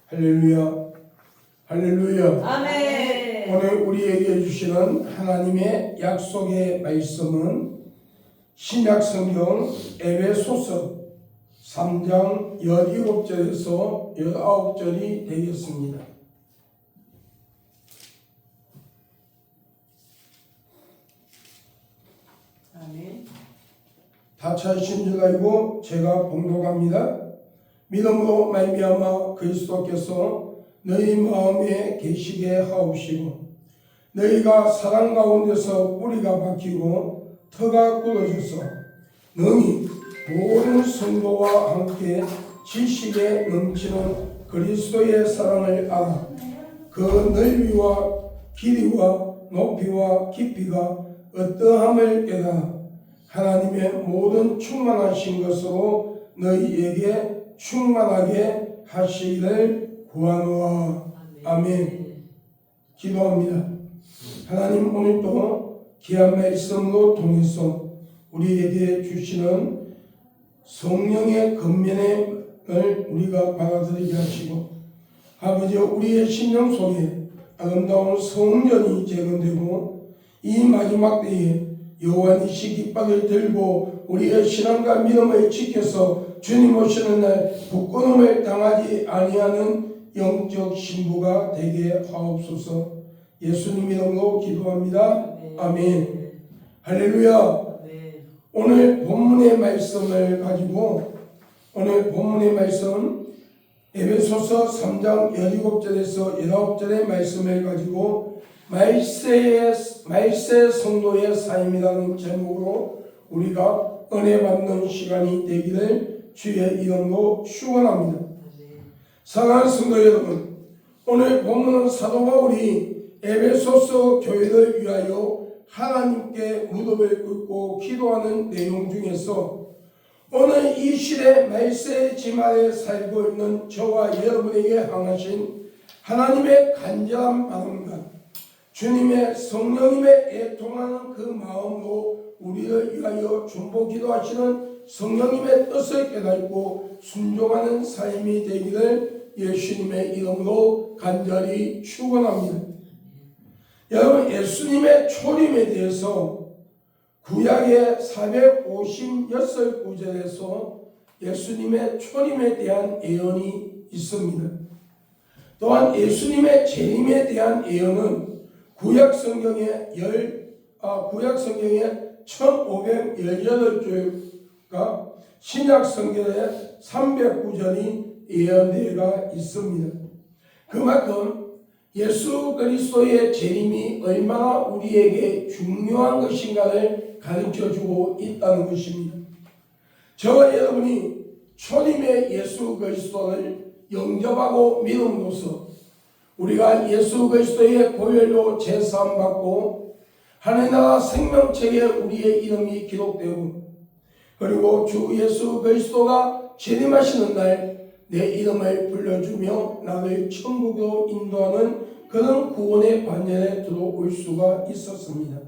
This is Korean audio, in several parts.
할렐루야, 할렐루야. 아멘. 오늘 우리에게 주시는 하나님의 약속의 말씀은 신약성경 에베소서 3장 17절에서 19절이 되겠습니다. 아멘. 다 찾으신 줄 알고 제가 봉독합니다. 믿음으로 말미암아 그리스도께서 너희 마음에 계시게 하옵시고 너희가 사랑 가운데서 뿌리가 박히고 터가 굳어져서 능히 모든 성도와 함께 지식에 넘치는 그리스도의 사랑을 알아 그 넓이와 길이와 높이와 깊이가 어떠함을 깨달아 하나님의 모든 충만하신 것으로 너희에게 충만하게 하시기를 구하노라. 아멘. 기도합니다. 하나님, 오늘도 귀한 말씀으로 통해서 우리에게 주시는 성령의 권면을 우리가 받아들이게 하시고 아버지, 우리의 심령 속에 아름다운 성전이 재건되고 이 마지막 때에 여호와니시 깃발을 들고 우리의 신앙과 믿음을 지켜서 주님 오시는 날 부끄러움을 당하지 아니하는 영적 신부가 되게 하옵소서. 예수님 이름으로 기도합니다. 아멘. 할렐루야. 오늘 본문의 말씀을 가지고 오늘 본문의 말씀 에베소서 3장 17절에서 19절의 말씀을 가지고 말세 성도의 삶이라는 제목으로 우리가 은혜 받는 시간이 되기를 주의 이름으로 축원합니다. 사랑하는 성도 여러분, 오늘 본문은 사도 바울이 에베소서 교회를 위하여 하나님께 무릎을 꿇고 기도하는 내용 중에서 오늘 이 시대 말세 지말에 살고 있는 저와 여러분에게 향하신 하나님의 간절한 바람과 주님의 성령님의 애통하는 그 마음으로 우리를 위하여 중보 기도하시는 성령님의 뜻을 깨닫고 순종하는 삶이 되기를 예수님의 이름으로 간절히 축원합니다. 여러분, 예수님의 초림에 대해서 구약의 456구절에서 예수님의 초림에 대한 예언이 있습니다. 또한 예수님의 재림에 대한 예언은 구약 성경에 1518줄과 신약 성경에 309절이 예언되어 있습니다. 그만큼 예수 그리스도의 재림이 얼마나 우리에게 중요한 것인가를 가르쳐주고 있다는 것입니다. 저와 여러분이 초림의 예수 그리스도를 영접하고 믿음으로써 우리가 예수 그리스도의 보혈로 제사함받고 하늘나라 생명책에 우리의 이름이 기록되고 그리고 주 예수 그리스도가 재림하시는 날 내 이름을 불러주며 나를 천국으로 인도하는 그런 구원의 반열에 들어올 수가 있었습니다.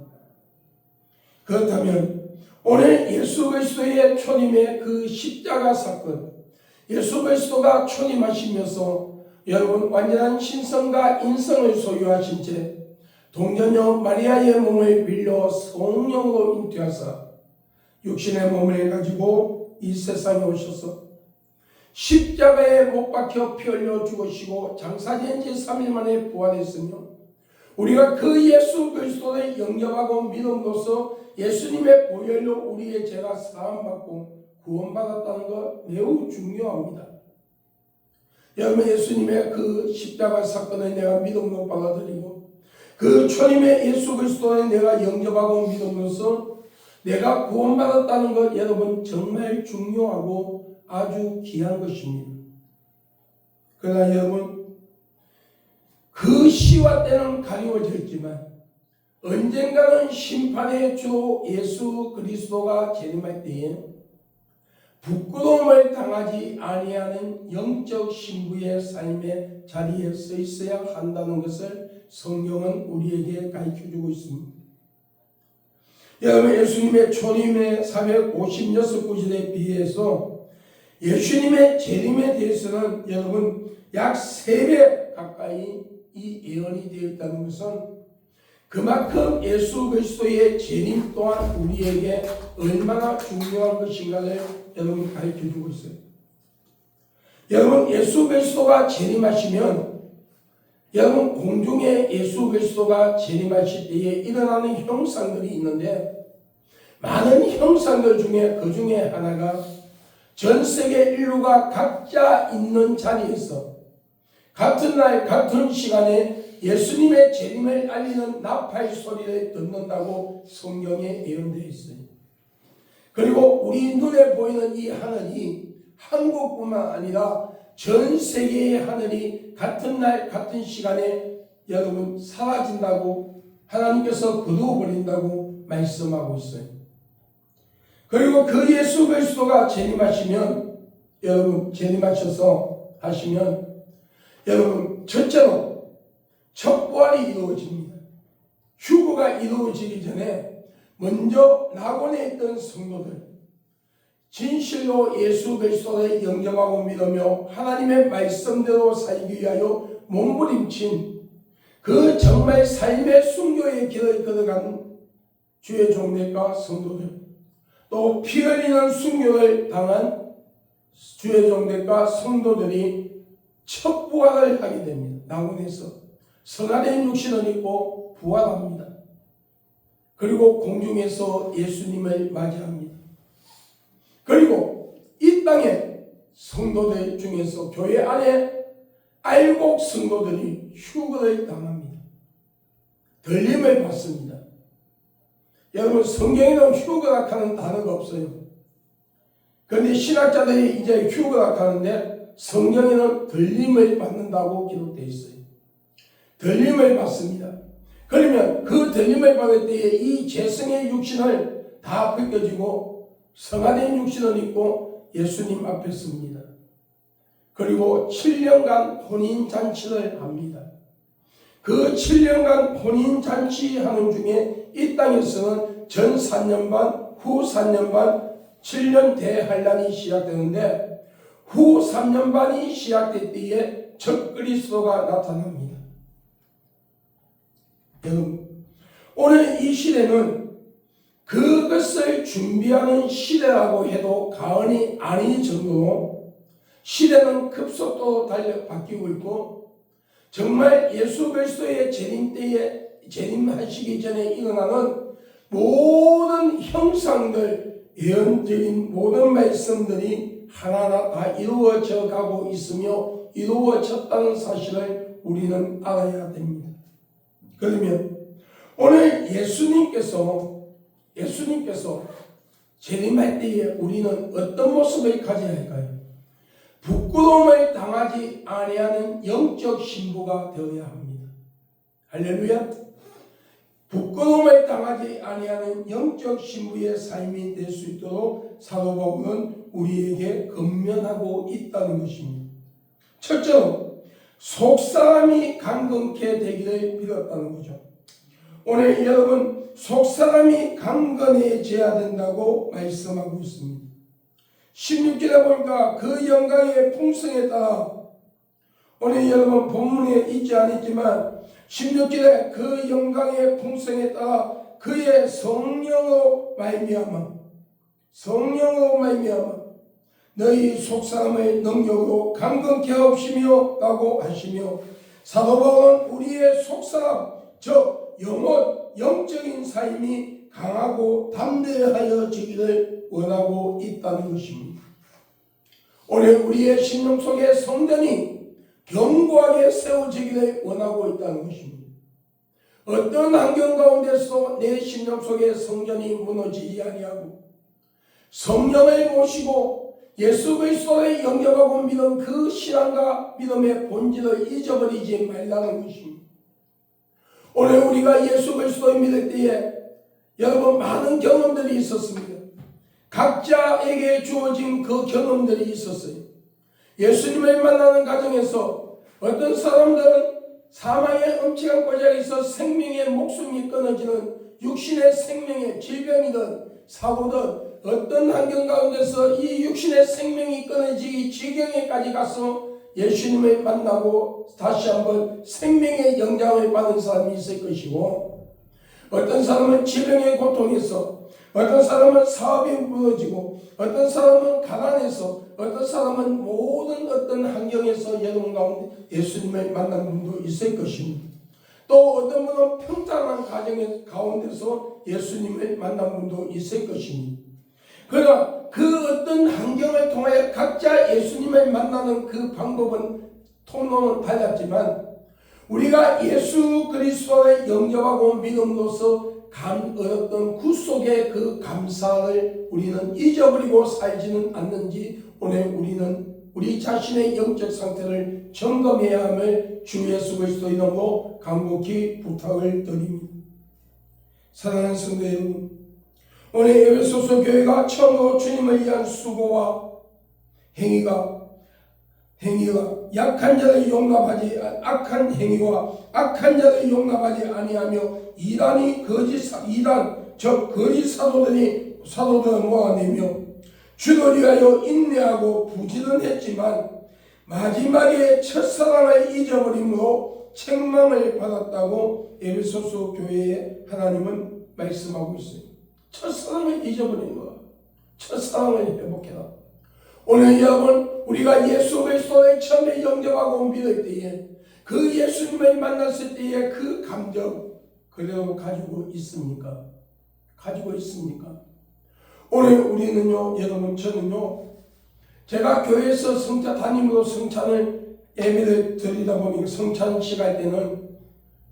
그렇다면 오늘 예수 그리스도의 초림의 그 십자가 사건, 예수 그리스도가 초림하시면서 여러분 완전한 신성과 인성을 소유하신 채 동정녀 마리아의 몸을 빌려 성령으로 잉태하사 육신의 몸을 가지고 이 세상에 오셔서 십자가에 못 박혀 피 흘려 죽으시고 장사된 지 3일 만에 부활했으며 우리가 그 예수 그리스도를 영접하고 믿음으로써 예수님의 보혈로 우리의 죄가 사함받고 구원받았다는 것 매우 중요합니다. 여러분, 예수님의 그 십자가 사건을 내가 믿음으로 받아들이고 그 초림의 예수 그리스도를 내가 영접하고 믿음으로써 내가 구원받았다는 것 여러분 정말 중요하고 아주 귀한 것입니다. 그러나 여러분, 그 시와 때는 가리워졌지만 언젠가는 심판의 주로 예수 그리스도가 재림할 때에 부끄러움을 당하지 아니하는 영적 신부의 삶의 자리에 서 있어야 한다는 것을 성경은 우리에게 가르쳐주고 있습니다. 여러분, 예수님의 초림의 456구절에 비해서 예수님의 재림에 대해서는 여러분 약 3배 가까이 이 예언이 되어 있다는 것은 그만큼 예수 그리스도의 재림 또한 우리에게 얼마나 중요한 것인가를 여러분 가르쳐주고 있어요. 여러분 예수 그리스도가 재림하시면 여러분 공중에 예수 그리스도가 재림하실 때에 일어나는 형상들이 있는데 많은 형상들 중에 그 중에 하나가 전 세계 인류가 각자 있는 자리에서 같은 날 같은 시간에 예수님의 재림을 알리는 나팔 소리를 듣는다고 성경에 예언되어 있어요. 그리고 우리 눈에 보이는 이 하늘이 한국뿐만 아니라 전 세계의 하늘이 같은 날 같은 시간에 여러분 사라진다고 하나님께서 거두어버린다고 말씀하고 있어요. 그리고 그 예수 그리스도가 재림하시면 여러분 재림하셔서 하시면 여러분 첫째로 첩부활이 이루어집니다. 휴거가 이루어지기 전에 먼저 낙원에 있던 성도들 진실로 예수 그리스도를 영접하고 믿으며 하나님의 말씀대로 살기 위하여 몸부림친 그 정말 삶의 순교의 길을 걸어간 주의 종들과 성도들 또 피 흘리는 순교를 당한 주의 종들과 성도들이 첫 부활을 하게 됩니다. 낙원에서 성화된 육신을 입고 부활합니다. 그리고 공중에서 예수님을 맞이합니다. 그리고 이 땅에 성도들 중에서 교회 안에 알곡 성도들이 휴거를 당합니다. 들림을 받습니다. 여러분 성경에는 휴거라 하는 단어가 없어요. 그런데 신학자들이 이제 휴거라 하는데 성경에는 들림을 받는다고 기록되어 있어요. 들림을 받습니다. 그러면 그 들림을 받을 때에 이 재성의 육신을 다 벗겨지고 성화된 육신을 입고 예수님 앞에 섭니다. 그리고 7년간 혼인잔치를 합니다. 그 7년간 혼인잔치하는 중에 이 땅에서는 전 4년 반, 후 4년 반, 7년 대환란이 시작되는데 후 3년 반이 시작될 때에 적그리스도가 나타납니다. 여러분, 오늘 이 시대는 그것을 준비하는 시대라고 해도 과언이 아닐 정도로 시대는 급속도로 바뀌고 있고 정말 예수 그리스도의 재림 때에 재림하시기 전에 일어나는 모든 형상들, 예언적인 모든 말씀들이 하나하나 다 이루어져 가고 있으며 이루어졌다는 사실을 우리는 알아야 됩니다. 그러면 오늘 예수님께서 재림할 때에 우리는 어떤 모습을 가져야 할까요? 부끄러움을 당하지 아니하는 영적 신부가 되어야 합니다. 할렐루야. 부끄러움을 당하지 아니하는 영적 신부의 삶이 될 수 있도록 사도 바울은 우리에게 권면하고 있다는 것입니다. 첫째로 속사람이 강건케 되기를 빌었다는 거죠. 오늘 여러분 속사람이 강건해져야 된다고 말씀하고 있습니다. 16절에 보니까 그 영광의 풍성에 따라 오늘 여러분 본문에 있지 않았지만 16절에 그 영광의 풍성에 따라 그의 성령으로 말미암아 너희 속사람의 능력으로 강건케 하옵시며 라고 하시며 사도 바울은 우리의 속사람 즉 영적인 삶이 강하고 담대하여지기를 원하고 있다는 것입니다. 오늘 우리의 심령 속에 성전이 견고하게 세워지기를 원하고 있다는 것입니다. 어떤 환경 가운데서 내 심령 속에 성전이 무너지지 아니하고 성령을 모시고 예수 그리스도를 영접하고 믿은 그 신앙과 믿음의 본질을 잊어버리지 말라는 것입니다. 오늘 우리가 예수 그리스도를 믿을 때에 여러분 많은 경험들이 있었습니다. 각자에게 주어진 그 경험들이 있었어요. 예수님을 만나는 과정에서 어떤 사람들은 사망의 엄청난 골짜기에서 생명의 목숨이 끊어지는 육신의 생명의 질병이든 사고든 어떤 환경 가운데서 이 육신의 생명이 끊어지기 지경에까지 가서 예수님을 만나고 다시 한번 생명의 영장을 받은 사람이 있을 것이고, 어떤 사람은 질병의 고통에서, 어떤 사람은 사업이 무너지고, 어떤 사람은 가난해서, 어떤 사람은 모든 어떤 환경에서 여러분 가운데 예수님을 만난 분도 있을 것입니다. 또 어떤 분은 평탄한 가정 가운데서 예수님을 만난 분도 있을 것입니다. 그러나 그 어떤 환경을 통하여 각자 예수님을 만나는 그 방법은 통로는 달랐지만, 우리가 예수 그리스도를 영접하고 믿음으로써 얻었던 구속의 그 감사를 우리는 잊어버리고 살지는 않는지, 오늘 우리는 우리 자신의 영적 상태를 점검해야 함을 주 예수 그리스도 이름으로 간곡히 부탁을 드립니다. 사랑하는 성도 여러분, 오늘 에베소서 교회가 처음으로 주님을 위한 수고와 행위가 약한 자를 용납하지, 악한 행위와 악한 자를 용납하지 아니하며 거짓 사도들을 모아내며 주를 위하여 인내하고 부지런 했지만 마지막에 첫사랑을 잊어버림으로 책망을 받았다고 에베소서 교회에 하나님은 말씀하고 있어요. 첫사랑을 잊어버린 거야. 첫사랑을 회복해라. 오늘 여러분, 우리가 예수 그리스도를 처음에 영접하고 믿을 때에, 그 예수님을 만났을 때의 그 감정 그대로 가지고 있습니까? 가지고 있습니까? 오늘 우리는요, 여러분, 저는요, 제가 교회에서 성찬 담임으로 성찬을 예배를 드리다 보니 성찬 시갈 때는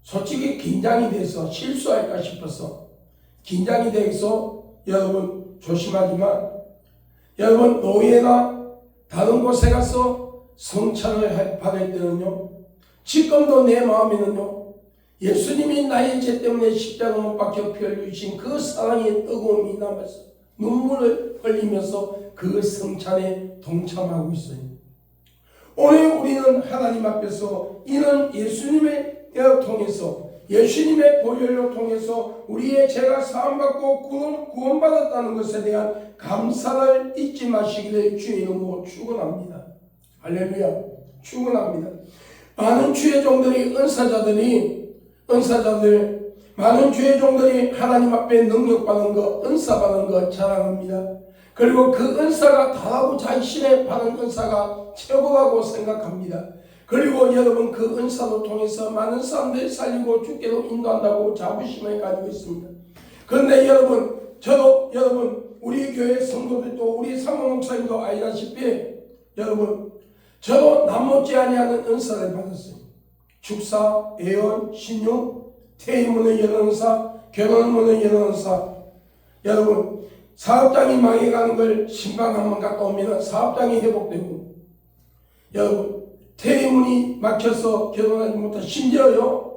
솔직히 긴장이 돼서 실수할까 싶어서 긴장이 돼서 여러분 조심하지만, 여러분 노예나 다른 곳에 가서 성찬을 받을 때는요, 지금도 내 마음에는요, 예수님이 나의 죄 때문에 십자가 못 박혀 피 흘리신 그 사랑의 뜨거움이 남아서 눈물을 흘리면서 그 성찬에 동참하고 있어요. 오늘 우리는 하나님 앞에서 이는 예수님의 통해서, 예수님의 보혈로 통해서 우리의 죄가 사함받고 구원받았다는 것에 대한 감사를 잊지 마시기를 주의 이름으로 축원합니다. 할렐루야. 축원합니다. 많은 주의 종들이 많은 주의 종들이 하나님 앞에 능력받은 거, 은사받은 거 자랑합니다. 그리고 그 은사가 다하고 자신의 받은 은사가 최고라고 생각합니다. 그리고 여러분 그 은사로 통해서 많은 사람들이 살리고 주께로 인도한다고 자부심을 가지고 있습니다. 그런데 여러분 우리 교회 성도들도 우리 사모 목사님도 알다시피 여러분 저도 남못지 아니하는 은사를 받았어요. 축사, 예언, 신용, 퇴임문을 여는 은사, 결혼문을 여는 은사. 여러분 사업장이 망해가는 걸 신방 한번 갔다 오면 사업장이 회복되고, 여러분 퇴임문이 막혀서 결혼하지 못한, 심지어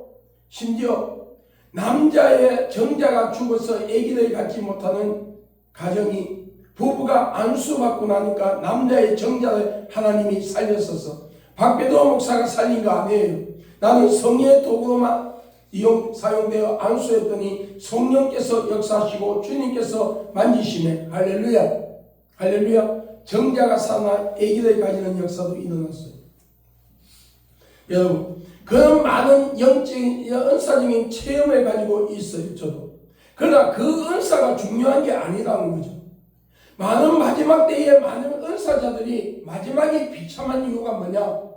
남자의 정자가 죽어서 아기를 갖지 못하는 가정이 부부가 안수받고 나니까 남자의 정자를 하나님이 살렸어서, 박배도 목사가 살린 거 아니에요. 나는 성령의 도구로만 사용되어 안수했더니 성령께서 역사하시고 주님께서 만지시네. 할렐루야. 할렐루야. 정자가 살아 아기를 가지는 역사도 일어났어요. 여러분 그런 많은 영적인 은사적인 체험을 가지고 있어요. 저도. 그러나 그 은사가 중요한 게 아니라는 거죠. 많은 마지막 때에 많은 은사자들이 마지막에 비참한 이유가 뭐냐?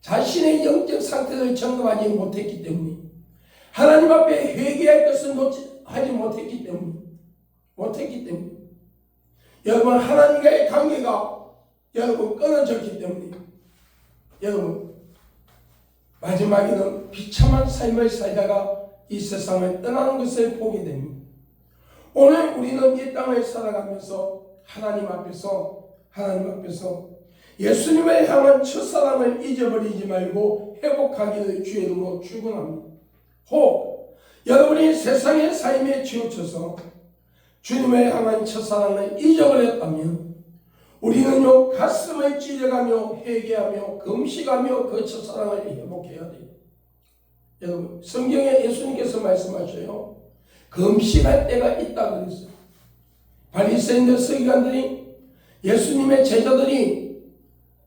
자신의 영적 상태를 점검하지 못했기 때문에, 하나님 앞에 회개할 것을 하지 못했기 때문에. 여러분 하나님과의 관계가 여러분 끊어졌기 때문에 여러분 마지막에는 비참한 삶을 살다가 이 세상을 떠나는 것을 보게 됩니다. 오늘 우리는 이 땅을 살아가면서 하나님 앞에서 예수님을 향한 첫사랑을 잊어버리지 말고 회복하기를 주의 이름으로 축원합니다. 혹 여러분이 세상의 삶에 치우쳐서 주님을 향한 첫사랑을 잊어버렸다면 우리는요 가슴을 찢어가며 회개하며 금식하며 그 첫사랑을 회복해야 돼요. 여러분 성경에 예수님께서 말씀하셔요. 금식할 때가 있다고 그랬어요. 바리새인들 서기관들이 예수님의 제자들이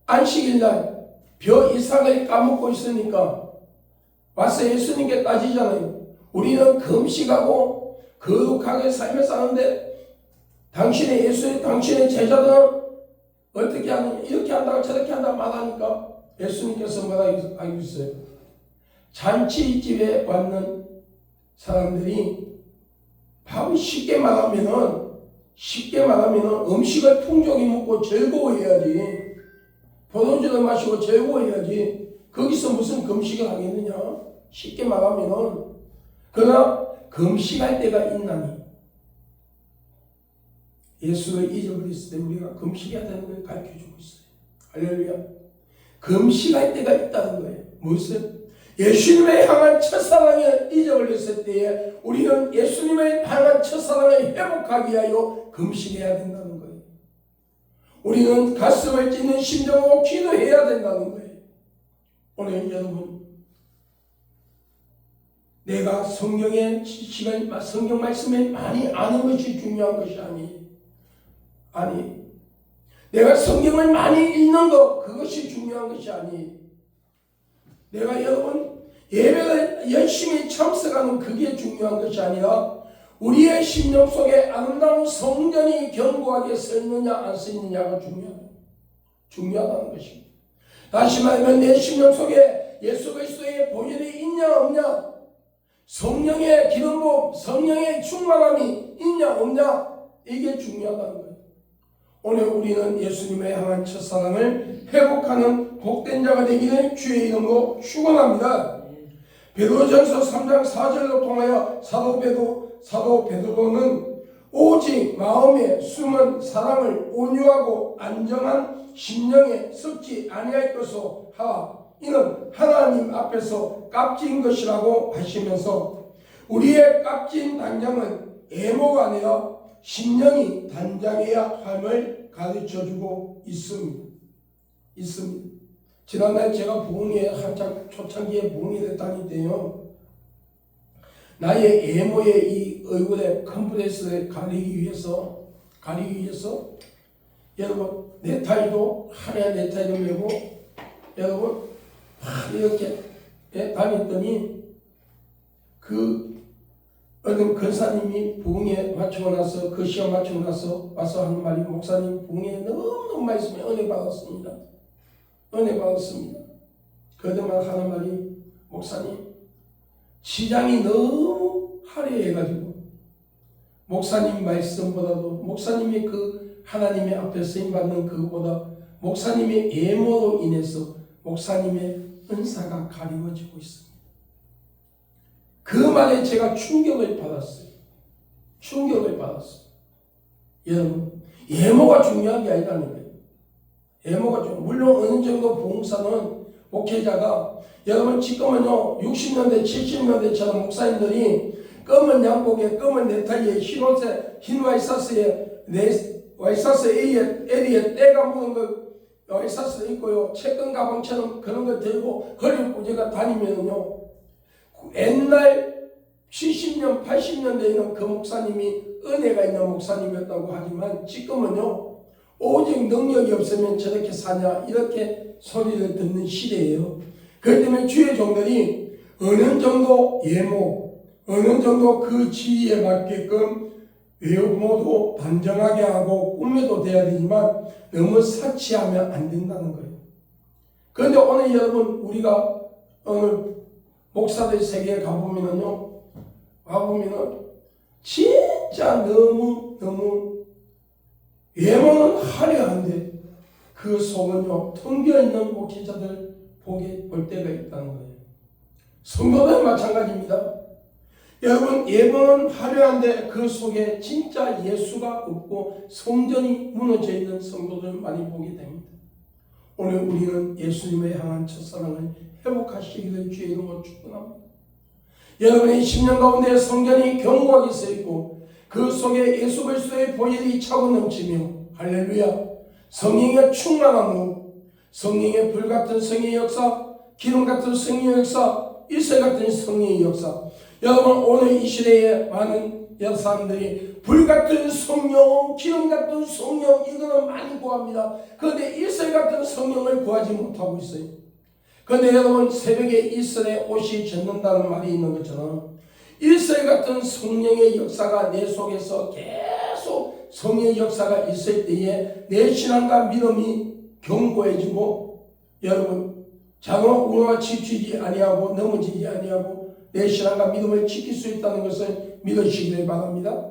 안식일날 벼 이삭을 까먹고 있으니까 와서 예수님께 따지잖아요. 우리는 금식하고 거룩하게 삶을 사는데 당신의 제자들은 어떻게 하느냐, 이렇게 한다고 저렇게 한다고 말하니까 예수님께서 뭐라고 했어요? 잔치집에 왔는 사람들이 바로 쉽게 말하면은 음식을 풍족히 먹고 즐거워해야지, 포도주를 마시고 즐거워해야지 거기서 무슨 금식을 하겠느냐, 쉽게 말하면은. 그러나 금식할 때가 있나니 예수를 잊어버렸을 때 우리가 금식해야 되는 걸 가르쳐주고 있어요. 할렐루야. 금식할 때가 있다는 거예요. 무엇을? 예수님을 향한 첫사랑을 잊어버렸을 때에 우리는 예수님을 향한 첫사랑을 회복하기 위하여 금식해야 된다는 거예요. 우리는 가슴을 찢는 심정으로 기도해야 된다는 거예요. 오늘 여러분, 내가 성경의 지식을, 성경 말씀을 많이 아는 것이 중요한 것이 아니, 내가 성경을 많이 읽는 것, 그것이 중요한 것이 아니, 내가 여러분 예배를 열심히 참석하는 그게 중요한 것이 아니라 우리의 심령 속에 아름다운 성전이 견고하게 서 있느냐 안 서 있느냐가 중요하다는 것입니다. 다시 말하면 내 심령 속에 예수 그리스도의 보혈이 있냐 없냐, 성령의 기름 부음, 성령의 충만함이 있냐 없냐, 이게 중요하다는 거예요. 오늘 우리는 예수님의 향한 첫사랑을 회복하는 복된 자가 되기를 주의 이름으로 축원합니다. 베드로전서 3장 4절로 통하여 사도 베드로는 오직 마음에 숨은 사랑을 온유하고 안정한 심령에 섞지 아니할 것을 하라. 이는 하나님 앞에서 값진 것이라고 하시면서 우리의 값진 단장은 애모가 아니라 심령이 단장해야 함을 가르쳐주고 있습니다. 지난날 제가 부흥회 한창 초창기에 부흥회를 다닐 때요, 나의 애모의 이 얼굴에 컴플렉스를 가리기 위해서 여러분 넥타이도 하얀 넥타이를 메고 여러분 이렇게 다녔더니 그 어떤 근사님이 부흥회 마치고 나서, 그 시험 마치고 나서 와서 하는 말이, 목사님 부흥회 너무너무 말씀에 은혜 받았습니다. 그들만 하는 말이, 목사님 시장이 너무 화려해가지고 목사님 말씀보다도, 목사님이 그 하나님의 앞에 쓰임받는 그거보다 목사님의 애모로 인해서 목사님의 은사가 가리워지고 있습니다. 그 말에 제가 충격을 받았어요. 여러분, 예모가 중요한 게 아니라는 거예요. 물론 어느 정도 부흥사는 목회자가, 여러분 지금은요 60년대 70년대처럼 목사님들이 검은 양복에 검은 넥타이에 흰 옷에 흰 와이셔츠에 L에 때가 묻은 거 와이셔츠 입고요, 채권 가방처럼 그런 거 들고 허리 꾸지가 다니면요, 옛날 70년 80년대에는 그 목사님이 은혜가 있는 목사님이었다고 하지만 지금은요 오직 능력이 없으면 저렇게 사냐 이렇게 소리를 듣는 시대예요. 그렇기 때문에 주의 종들이 어느 정도 예모, 어느 정도 그 지위에 맞게끔 외모도 단정하게 하고 꿈에도 돼야 되지만 너무 사치하면 안 된다는 거예요. 그런데 오늘 여러분, 우리가 오늘 목사들 세계에 가보면은 진짜 너무 외모는 화려한데 그 속은요 텅겨있는 목회자들 볼 때가 있다는 거예요. 성도는 마찬가지입니다. 여러분, 예배는 화려한데 그 속에 진짜 예수가 없고 성전이 무너져 있는 성도들 많이 보게 됩니다. 오늘 우리는 예수님을 향한 첫사랑을 회복하시기를 주의 이름으로 축원합니다. 여러분의 10년 가운데 성전이 견고하게 서 있고 그 속에 예수 그리스도의 보혈이 차고 넘치며, 할렐루야, 성령의 충만함으로 성령의 불같은 성령의 역사, 기름 같은 성령의 역사, 이슬 같은 성령의 역사, 여러분 오늘 이 시대에 많은 여러 사람들이 불같은 성령, 기름 같은 성령 이거는 많이 구합니다. 그런데 이슬 같은 성령을 구하지 못하고 있어요. 그런데 여러분 새벽에 이슬에 옷이 젖는다는 말이 있는 것처럼 이슬 같은 성령의 역사가 내 속에서 계속 성령의 역사가 있을 때에 내 신앙과 믿음이 견고해지고 여러분 작은 우화가 지치지 아니하고 넘어지지 아니하고 내 신앙과 믿음을 지킬 수 있다는 것을 믿으시기를 바랍니다.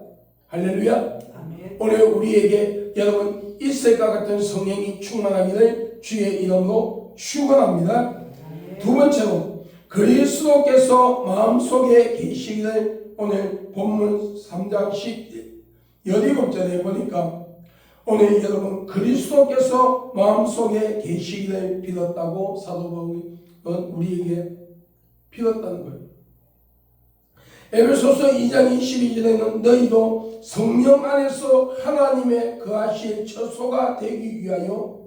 할렐루야. 아멘. 오늘 우리에게 여러분 이슬과 같은 성령이 충만하기를 주의 이름으로 축원합니다. 두 번째로 그리스도께서 마음속에 계시기를 오늘 본문 3장 17절에 보니까 오늘 여러분 그리스도께서 마음속에 계시기를 빌었다고 사도 바울은 우리에게 빌었다는 거예요. 에베소서 2장 22절에는 너희도 성령 안에서 하나님의 거하실 처소가 되기 위하여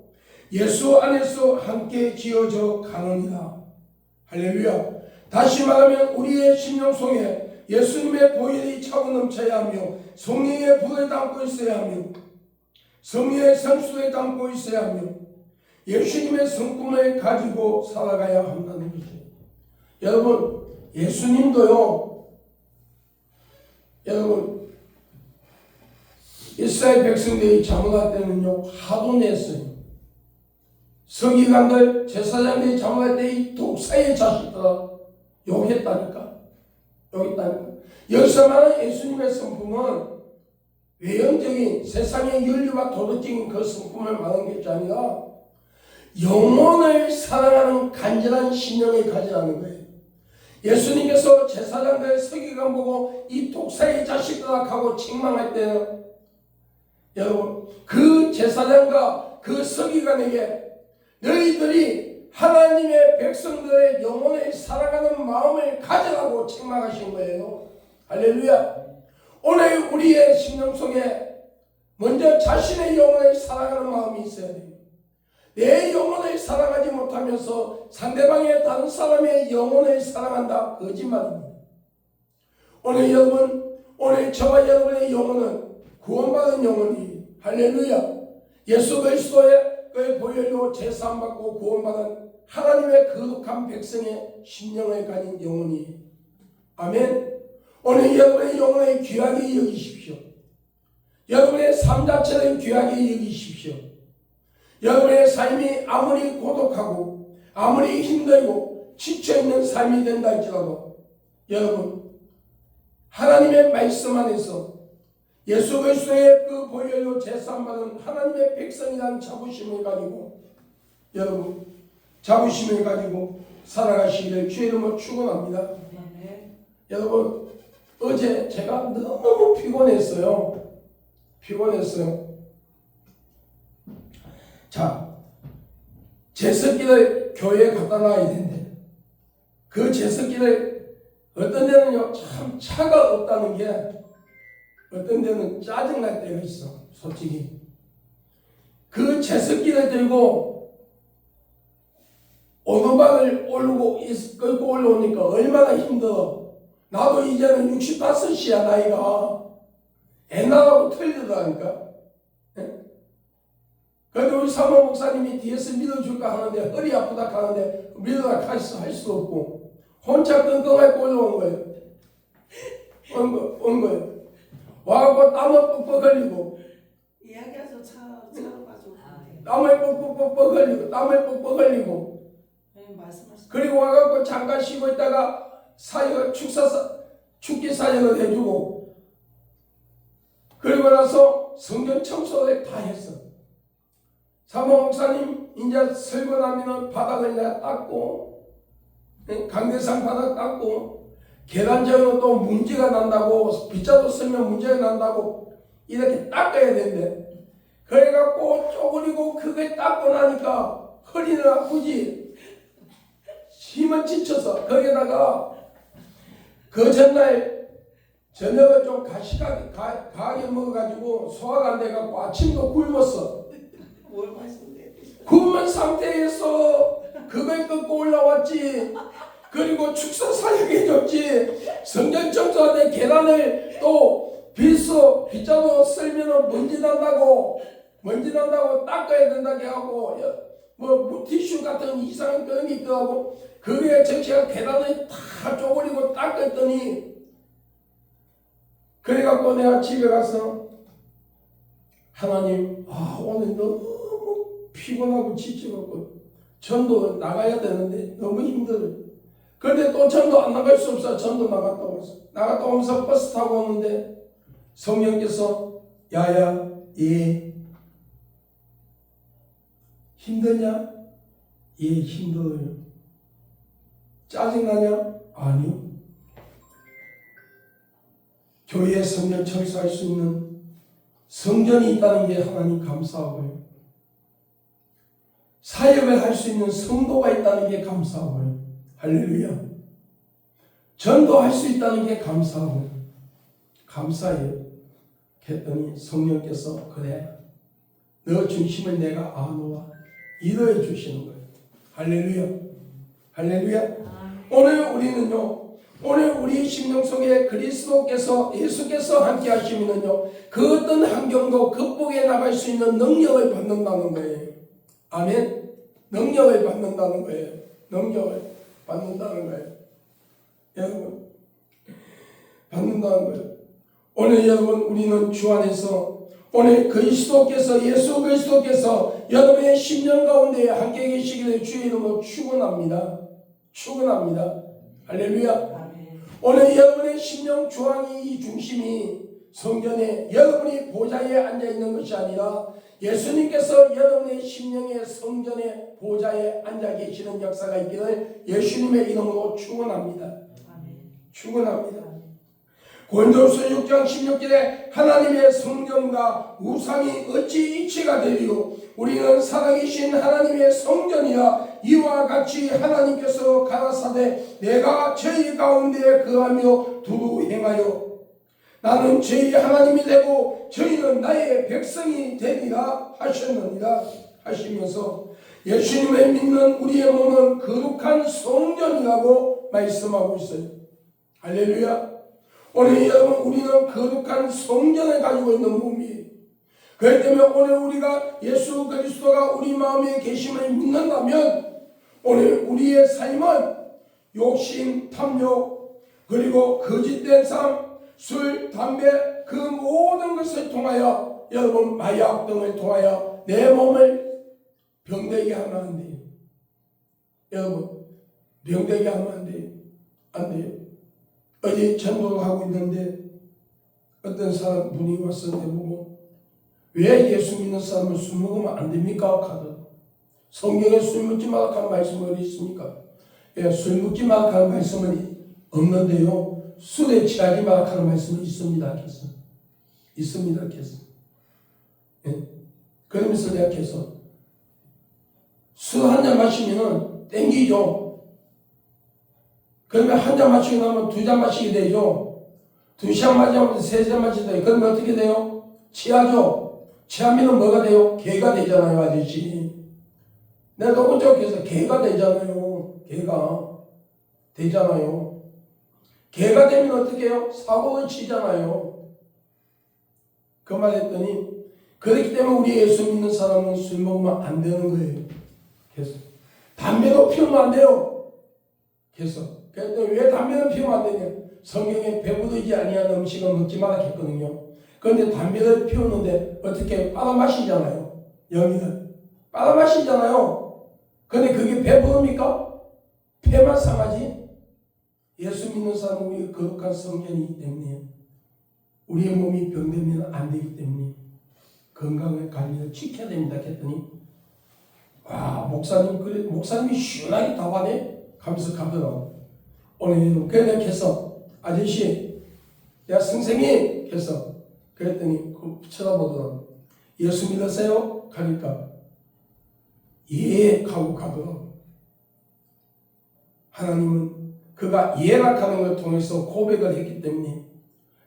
예수 안에서 함께 지어져 가느니라. 할렐루야. 다시 말하면 우리의 심령 속에 예수님의 보혈이 차고 넘쳐야 하며 성령의 불을 담고 있어야 하며 성령의 성수를 담고 있어야 하며 예수님의 성품을 가지고 살아가야 한다는 것이에요. 여러분 예수님도요 여러분 이스라엘 백성들이 잘못할 때는요 하도 냈어요. 서기관들 제사장들이 잘못할 때 이 독사의 자식들아 욕했다니까. 여기서 말하는 예수님의 성품은 외형적인 세상의 윤리와 도덕적인 그 성품을 말하는 것이 아니라 영혼을 사랑하는 간절한 신령을 가지라는 거예요. 예수님께서 제사장들 서기관 보고 이 독사의 자식들아 하고 책망할 때는 여러분 그 제사장과 그 서기관에게 너희들이 하나님의 백성들의 영혼을 사랑하는 마음을 가져라고 책망하신 거예요. 할렐루야. 오늘 우리의 심령 속에 먼저 자신의 영혼을 사랑하는 마음이 있어야 돼요. 내 영혼을 사랑하지 못하면서 상대방의 다른 사람의 영혼을 사랑한다. 거짓말입니다. 오늘 여러분, 오늘 저와 여러분의 영혼은 구원받은 영혼이 할렐루야. 예수 그리스도의 보혈로 제사함받고 구원받은 하나님의 거룩한 백성의 심령을 가진 영혼이 아멘. 오늘 여러분의 영혼을 귀하게 여기십시오. 여러분의 삶 자체를 귀하게 여기십시오. 여러분의 삶이 아무리 고독하고 아무리 힘들고 지쳐있는 삶이 된다 할지라도 여러분 하나님의 말씀 안에서 예수 그리스도의 그 보혈로 제사함받은 하나님의 백성이라는 자부심을 가지고 여러분 자부심을 가지고 살아가시기를 주의 이름으로 축원합니다. 여러분 어제 제가 너무 피곤했어요. 자, 제습기를 교회에 갖다 놔야 되는데 그 제습기를 어떤 데는요 참 차가 없다는 게 어떤 데는 짜증날 때가 있어. 솔직히 그 제습기를 들고 오르막을 끌고 올라오니까 얼마나 힘들어. 나도 이제는 65이야 나이가. 옛날하고 틀리더라니까. 그런데 우리 사모 목사님이 뒤에서 밀어줄까 하는데 허리 아프다 하는데 밀어라 할 수 없고 혼자 끙끙하게 올라온 거예요. 온 거예요. 와갖고 땀을 뻑뻑 흘리고 이야기해서 차로 가지고 땀을 뻑뻑 흘리고 말씀하시죠. 그리고 와갖고 잠깐 쉬고 있다가 축기 사역을 해주고 그리고 나서 성전 청소를 다 했어. 사모 목사님 이제 설거나면 바닥을 내가 닦고 강대상 바닥 닦고 계단적으로 또 문제가 난다고 빗자루 쓰면 문제가 난다고 이렇게 닦아야 된대. 그래갖고 쪼그리고 그걸 닦고 나니까 허리는 아프지. 힘은 지쳐서 거기다가 그 전날 저녁을 좀 가하게 먹어가지고 소화가 안 돼갖고 아침도 굶었어. 뭘 말씀드려요? 굶은 상태에서 그걸 끊고 올라왔지. 그리고 축사 사역해줬지. 성전 청소하는데 계단을 또 빗자루 쓸면은 먼지 난다고 닦아야 된다고 하고, 뭐 티슈 같은 이상한 끈이 있더라고. 그게 전체가 계단을 다 쪼그리고 닦았더니, 그래갖고 내가 집에 가서 하나님, 오늘 너무 피곤하고 지쳐갖고 전도 나가야 되는데 너무 힘들어요. 그런데 또 전도 안 나갈 수 없어. 전도 나갔다 왔어. 나갔다 오면서 버스 타고 오는데 성령께서 야야, 예, 힘드냐? 예, 힘들어요. 짜증나냐? 아니요. 교회에 성령 철수할 수 있는 성전이 있다는 게 하나님 감사하고요. 사역을 할 수 있는 성도가 있다는 게 감사하고요. 할렐루야. 전도할 수 있다는 게 감사하고요. 감사해요. 했더니 성령께서 그래, 너 중심을 내가 아노아 이루어 주시는 거예요. 할렐루야. 할렐루야. 오늘 우리 심령 속에 예수께서 함께 하시면요, 그 어떤 환경도 극복해 나갈 수 있는 능력을 받는다는 거예요. 아멘. 능력을 받는다는 거예요. 능력을 받는다는 거예요. 여러분, 받는다는 거예요. 오늘 여러분, 우리는 주 안에서 오늘 예수 그리스도께서 여러분의 심령 가운데 함께 계시기를 주의 이름으로 축원합니다. 축원합니다. 할렐루야. 오늘 여러분의 심령 중앙이 이 중심이 성전에 여러분이 보좌에 앉아 있는 것이 아니라 예수님께서 여러분의 심령의 성전의 보좌에 앉아 계시는 역사가 있기를 예수님의 이름으로 축원합니다. 축원합니다. 고린도후서 6장 16절에 하나님의 성전과 우상이 어찌 이치가 되리요, 우리는 살아계신 하나님의 성전이라. 이와 같이 하나님께서 가라사대 내가 저희 가운데 거하며 두루 행하여 나는 저희 하나님이 되고 저희는 나의 백성이 되리라 하셨느니라 하시면서 예수님을 믿는 우리의 몸은 거룩한 성전이라고 말씀하고 있어요. 할렐루야. 오늘 여러분, 우리는 거룩한 성전을 가지고 있는 몸이에요. 그렇기 때문에 오늘 우리가 예수 그리스도가 우리 마음에 계심을 믿는다면 오늘 우리의 삶은 욕심, 탐욕, 그리고 거짓된 삶, 술, 담배, 그 모든 것을 통하여, 여러분, 마약 등을 통하여 내 몸을 병되게 하면 안 돼요. 여러분, 병되게 하면 안 돼요. 안 돼요. 어제 전도를 하고 있는데 어떤 사람 분이 와서 내보고 왜 예수 믿는 사람은 술 먹으면 안 됩니까? 하더라고요. 성경에 술 먹지 말라 하는 말씀이 어디 있습니까? 예, 술 먹지 말라 하는 말씀은 없는데요, 술에 취하지 말라 하는 말씀이 있습니다. 그래서 있습니다. 그래서 예. 그러면서 내가 계속 술 한 잔 마시면은 땡기죠. 그러면 한 잔 마시고 나면 두 잔 마시게 되죠. 두 시간 마시면 세 잔 마시게 돼요. 그러면 어떻게 돼요? 취하죠. 취하면 뭐가 돼요? 개가 되잖아요, 아저씨. 내가 오른쪽에서 개가 되잖아요. 개가 되잖아요. 개가 되면 어떻게 해요? 사고를 치잖아요. 그 말 했더니, 그렇기 때문에 우리 예수 믿는 사람은 술 먹으면 안 되는 거예요. 계속. 담배도 피우면 안 돼요. 계속. 그래서 왜 담배는 피우면 안 되냐? 성경에 배부르지 아니한 음식은 먹지 말라 했거든요. 그런데 담배를 피우는데 어떻게 빨아마시잖아요. 영이는 빨아마시잖아요. 그런데 그게 배부릅니까? 폐만 상하지. 예수 믿는 사람은 우리 거룩한 성전이기 때문에 우리의 몸이 병되면 안 되기 때문에 건강을 관리를 지켜야 됩니다. 했더니 와, 목사님이 시원하게 답하네 하면서 가더라고. 오늘 그래 내가 아저씨, 야 선생님 해서 그랬더니 쳐다보더라고. 예수 믿으세요? 가니까 예 하고 가더라고. 하나님은 그가 예락하는 걸 통해서 고백을 했기 때문에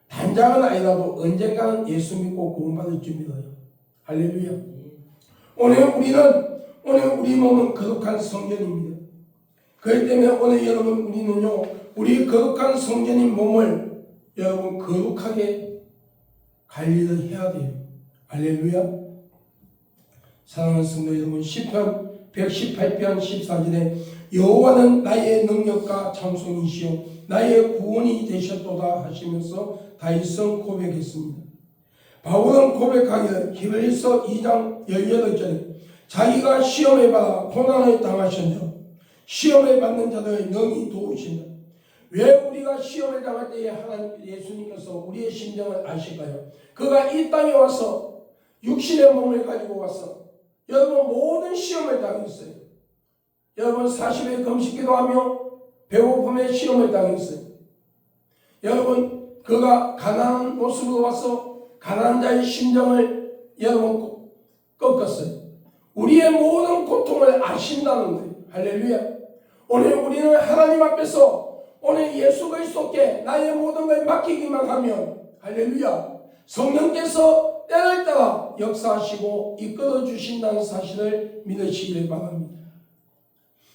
단장은 아니라도 언젠가는 예수 믿고 구원받을 줄 믿어요. 할렐루야. 오늘 우리 몸은 거룩한 성전입니다. 그렇기 때문에 오늘 여러분, 우리는요, 우리 거룩한 성전인 몸을 여러분 거룩하게 할 일을 해야 돼요. 할렐루야. 사랑하는 성도 여러분, 시편 118편 14절에 여호와는 나의 능력과 장성이시요 나의 구원이 되셨도다 하시면서 다윗은 고백했습니다. 바울은 고백하기를 히브리서 2장 18절에 자기가 시험에 받아 고난을 당하셨냐 시험에 받는 자들을 능히 도우신다. 왜 우리가 시험을 당할 때에 하나님 예수님께서 우리의 심정을 아실까요? 그가 이 땅에 와서 육신의 몸을 가지고 와서 여러분 모든 시험을 당했어요. 여러분 40일 금식기도하며 배고픔에 시험을 당했어요. 여러분 그가 가난한 모습으로 와서 가난한 자의 심정을 여러분 꺾었어요. 우리의 모든 고통을 아신다는 거예요. 할렐루야. 오늘 우리는 하나님 앞에서 오늘 예수 그리스도께 나의 모든 걸 맡기기만 하면 할렐루야 성령께서 때를 따라 역사하시고 이끌어 주신다는 사실을 믿으시길 바랍니다.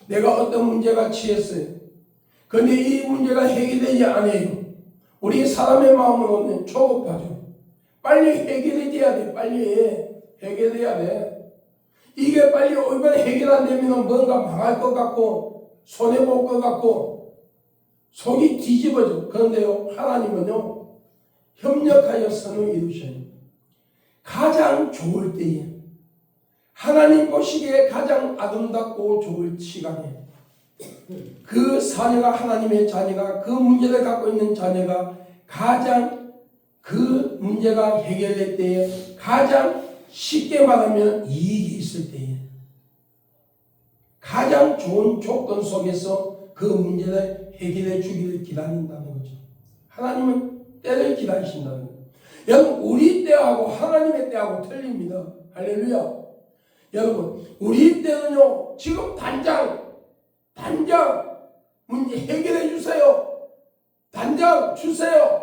내가 어떤 문제가 취했어요. 그런데 이 문제가 해결되지 않아요. 우리 사람의 마음으로는 조급하죠. 빨리 해결돼야 돼. 빨리 해결돼야 돼. 이게 빨리 이번에 해결 안 되면 뭔가 망할 것 같고 손해볼 것 같고 속이 뒤집어져. 그런데요 하나님은요 협력하여 선을 이루셔요. 가장 좋을 때에 하나님 보시기에 가장 아름답고 좋을 시간에 그 자녀가 하나님의 자녀가 그 문제를 갖고 있는 자녀가 가장 그 문제가 해결될 때에 가장 쉽게 말하면 이익이 있을 때에 가장 좋은 조건 속에서 그 문제를 해결해 주기를 기다린다는 거죠. 하나님은 때를 기다리신다는 거예요. 여러분 우리 때하고 하나님의 때하고 틀립니다. 할렐루야. 여러분 우리 때는요 지금 당장 문제 해결해 주세요. 당장 주세요.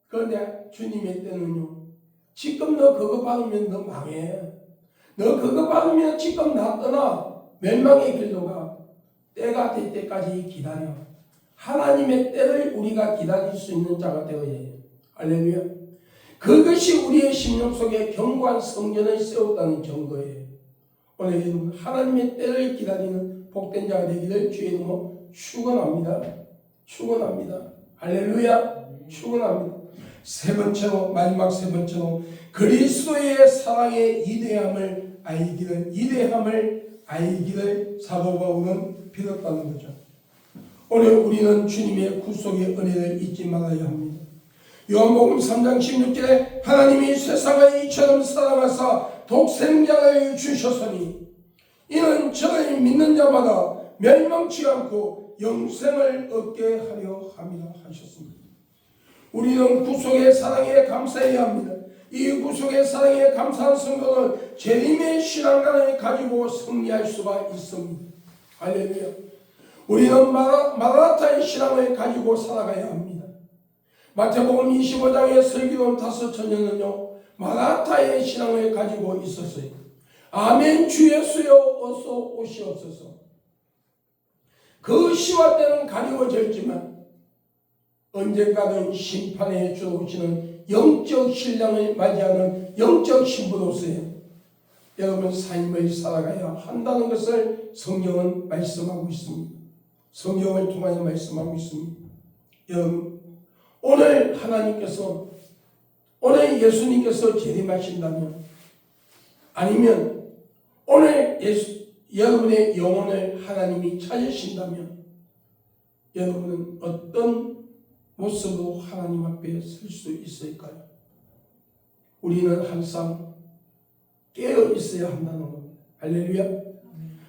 그런데 주님의 때는요 지금 너 그거 받으면 너 망해. 너 그거 받으면 지금 나 떠나 멸망의 길로 가. 때가 될 때까지 기다려. 하나님의 때를 우리가 기다릴 수 있는 자가 되어야 해요. 할렐루야. 그것이 우리의 심령 속에 견고한 성전을 세웠다는 증거예요. 오늘 여러분 하나님의 때를 기다리는 복된 자가 되기를 주의 이름으로 축원합니다. 축원합니다. 할렐루야. 축원합니다. 세 번째로 마지막 세 번째로 그리스도의 사랑의 이대함을 알기를 사도 바울은 빌었다는 거죠. 오늘 우리는 주님의 구속의 은혜를 잊지 말아야 합니다. 요한복음 3장 16절에 하나님이 세상을 이처럼 사랑하사 독생자를 주셨으니 이는 저를 믿는 자마다 멸망치 않고 영생을 얻게 하려 함이라 하셨습니다. 우리는 구속의 사랑에 감사해야 합니다. 이 구속의 사랑에 감사한 성도는 재림의 신앙관을 가지고 승리할 수가 있습니다. 할렐루야. 우리는 마라나타의 신앙을 가지고 살아가야 합니다. 마태복음 25장의 슬기로운 5처녀는요 마라나타의 신앙을 가지고 있었어요. 아멘 주 예수여 어서 오시옵소서. 그 시와 때는 가리워졌지만 언젠가는 심판에 주어오시는 영적 신랑을 맞이하는 영적 신부로서의 여러분 삶을 살아가야 한다는 것을 성경은 말씀하고 있습니다. 성경을 통하여 말씀하고 있습니다. 여러분 오늘 하나님께서 오늘 예수님께서 재림하신다면 아니면 오늘 여러분의 영혼을 하나님이 찾으신다면 여러분은 어떤 모습으로 하나님 앞에 설 수 있을까요? 우리는 항상 깨어 있어야 한다는 겁니다. 할렐루야.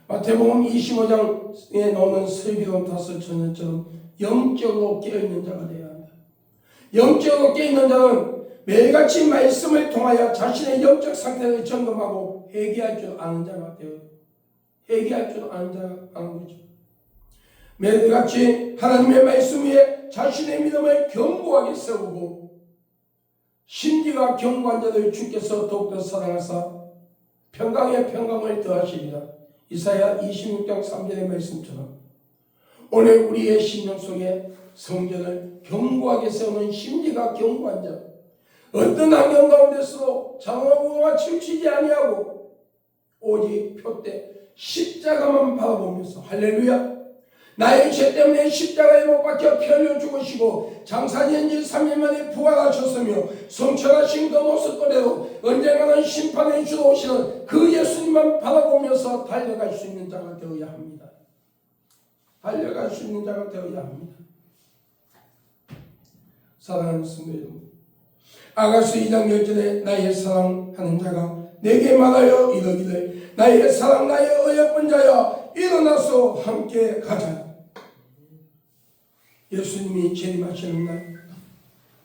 마태복음 25장에 나오는 슬기로운 5처녀처럼 영적으로 깨어있는 자가 되어야 한다. 영적으로 깨어있는 자는 매일같이 말씀을 통하여 자신의 영적 상태를 점검하고 회개할 줄 아는 자가 되어요. 회개할 줄 아는 자가 아는 거죠. 매일같이 하나님의 말씀 위에 자신의 믿음을 견고하게 세우고 심지가 견고한 자들 주께서 더욱더 사랑하사 평강에 평강을 더하시리라. 이사야 26장 3절의 말씀처럼 오늘 우리의 심령 속에 성전을 견고하게 세우는 심지가 견고한 자, 어떤 환경 가운데서도 장화구가 치우치지 아니하고 오직 표대 십자가만 바라보면서 할렐루야 나의 죄 때문에 십자가에 못 박혀 피 흘려 죽으시고 장사된 지 3일 만에 부활하셨으며 성천하신 그 모습 그대로 언젠가는 심판의 주로 오시는 그 예수님만 바라보면서 달려갈 수 있는 자가 되어야 합니다. 달려갈 수 있는 자가 되어야 합니다. 사랑하는 성도 여러분, 아가서 2장 10절에 나의 사랑하는 자가 내게 말하여 이르기를 나의 사랑 나의 어여쁜 자여 일어나서 함께 가자. 예수님이 재림하시는 날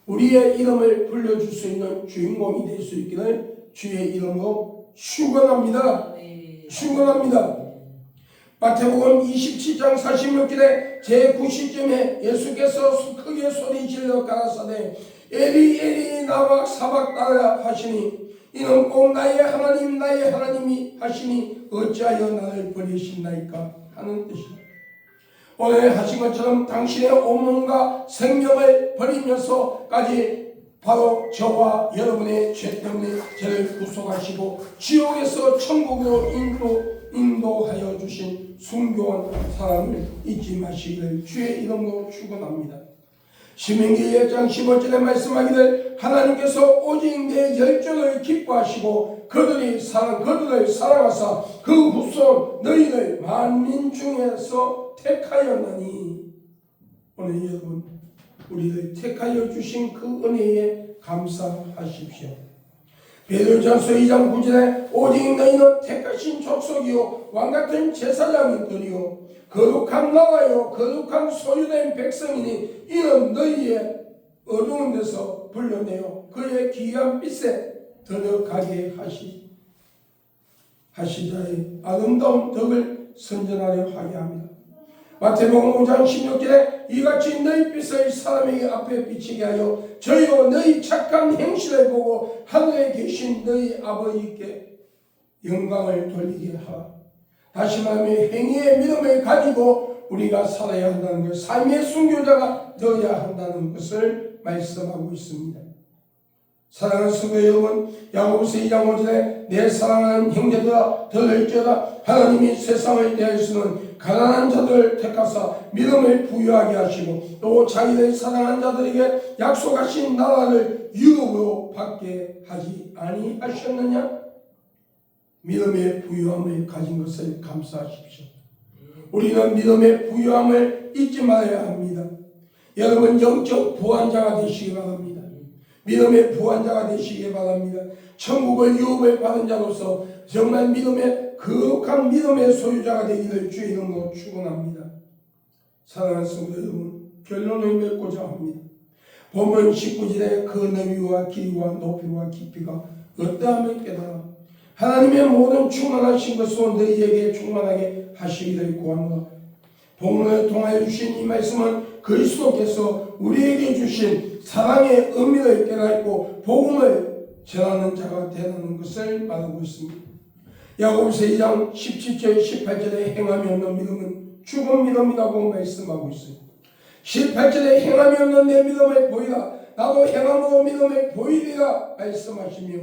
우리의 이름을 불려줄 수 있는 주인공이 될 수 있기를 주의 이름으로 축원합니다. 축원합니다. 마태복음 27장 46절에 제9시쯤에 예수께서 크게 소리 질러 가라사대 에리 에리 나와 사박다라 하시니 이는 꼭 나의 하나님 나의 하나님이 하시니 어찌하여 나를 버리신나이까 하는 뜻이다. 오늘 하신 것처럼 당신의 온몸과 생명을 버리면서까지 바로 저와 여러분의 죄 때문에 죄를 구속하시고 지옥에서 천국으로 인도하여 주신 순교한 사람을 잊지 마시기를 주의 이름으로 축원합니다. 신명기 1장 15절에 말씀하기를 하나님께서 오직 내 열정을 기뻐하시고 그들을 사랑하사 그 후손 너희를 만민 중에서 택하였나니. 오늘 여러분 우리를 택하여 주신 그 은혜에 감사하십시오. 베드로전서 2장 9절에 오직 너희는 택하신 족속이요 왕같은 제사장들이요 거룩한 나라요 거룩한 소유된 백성이니 이는 너희의 어두운 데서 불러내어 그의 귀한 빛에 들어가게 하시자의 아름다운 덕을 선전하려 하게 합니다. 마태복음 5장 16절에 이같이 너희 빛을 사람에게 앞에 비치게 하여 저희로 너희 착한 행실을 보고 하늘에 계신 너희 아버지께 영광을 돌리게 하라. 다시 말하면 행위의 믿음을 가지고 우리가 살아야 한다는 것, 삶의 순교자가 되어야 한다는 것을 말씀하고 있습니다. 사랑하는 성도 여러분, 야고보서 2장 5절에 내 사랑하는 형제들아 들을지어다 하나님이 세상을 대하여서는 가난한 자들을 택하사 믿음을 부유하게 하시고 또 자기들 사랑하는 자들에게 약속하신 나라를 유업으로 받게 하지 아니하셨느냐? 믿음의 부유함을 가진 것을 감사하십시오. 우리는 믿음의 부유함을 잊지 말아야 합니다. 여러분 영적 부한자가 되시기 바랍니다. 믿음의 부한자가 되시기 바랍니다. 천국을 유업을 받은 자로서 정말 믿음의 거룩한 믿음의 소유자가 되기를 주의 이름으로 축원합니다. 사랑하는 성도 여러분, 결론을 맺고자 합니다. 본문 19절에 그 너비와 길이와 높이와 깊이가 어떠함을 깨달아 하나님의 모든 충만하신 것으로 너희에게 충만하게 하시기를 구하노라. 복음을 통하여 주신 이 말씀은 그리스도께서 우리에게 주신 사랑의 의미를 깨닫고 복음을 전하는 자가 되라는 것을 말하고 있습니다. 야고보서 2장 17절 18절에 행함이 없는 믿음은 죽은 믿음이라고 말씀하고 있습니다. 18절에 행함이 없는 내 믿음을 보이라 나도 행함으로 믿음을 보이리라 말씀하시며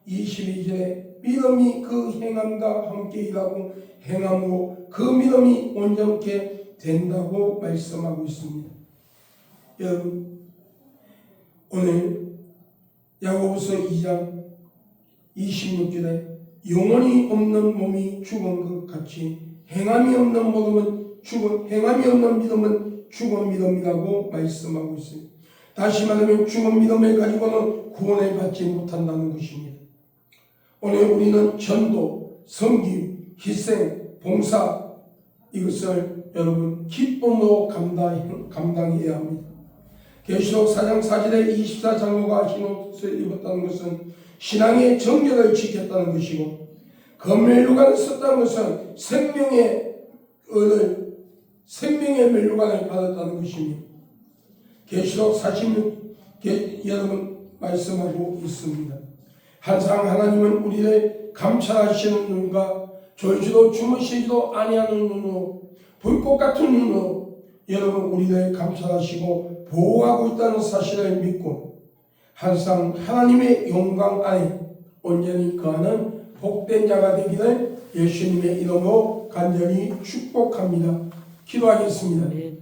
22절에 믿음이 그 행함과 함께 일하고 행함으로 그 믿음이 온전케 된다고 말씀하고 있습니다. 여러분 오늘 야고보서 2장 26절에 영혼이 없는 몸이 죽은 것 같이 행함이 없는 믿음은 죽은 믿음이라고 말씀하고 있습니다. 다시 말하면 죽은 믿음을 가지고는 구원을 받지 못한다는 것입니다. 오늘 우리는 전도, 섬김, 희생, 봉사 이것을 여러분 기쁨으로 감당해야 합니다. 계시록 4장 4절에 24장로가 흰 옷을 입었다는 것은 신앙의 정결을 지켰다는 것이고 검면류관을 썼다는 것은 생명의 면류관을 받았다는 것입니다. 계시록 46 여러분 말씀하고 있습니다. 항상 하나님은 우리를 감찰하시는 눈과 졸지도 주무시지도 아니하는 눈으로 불꽃 같은 눈으로 여러분 우리를 감찰하시고 보호하고 있다는 사실을 믿고 항상 하나님의 영광 안에 온전히 거하는 복된 자가 되기를 예수님의 이름으로 간절히 축복합니다. 기도하겠습니다. 아멘.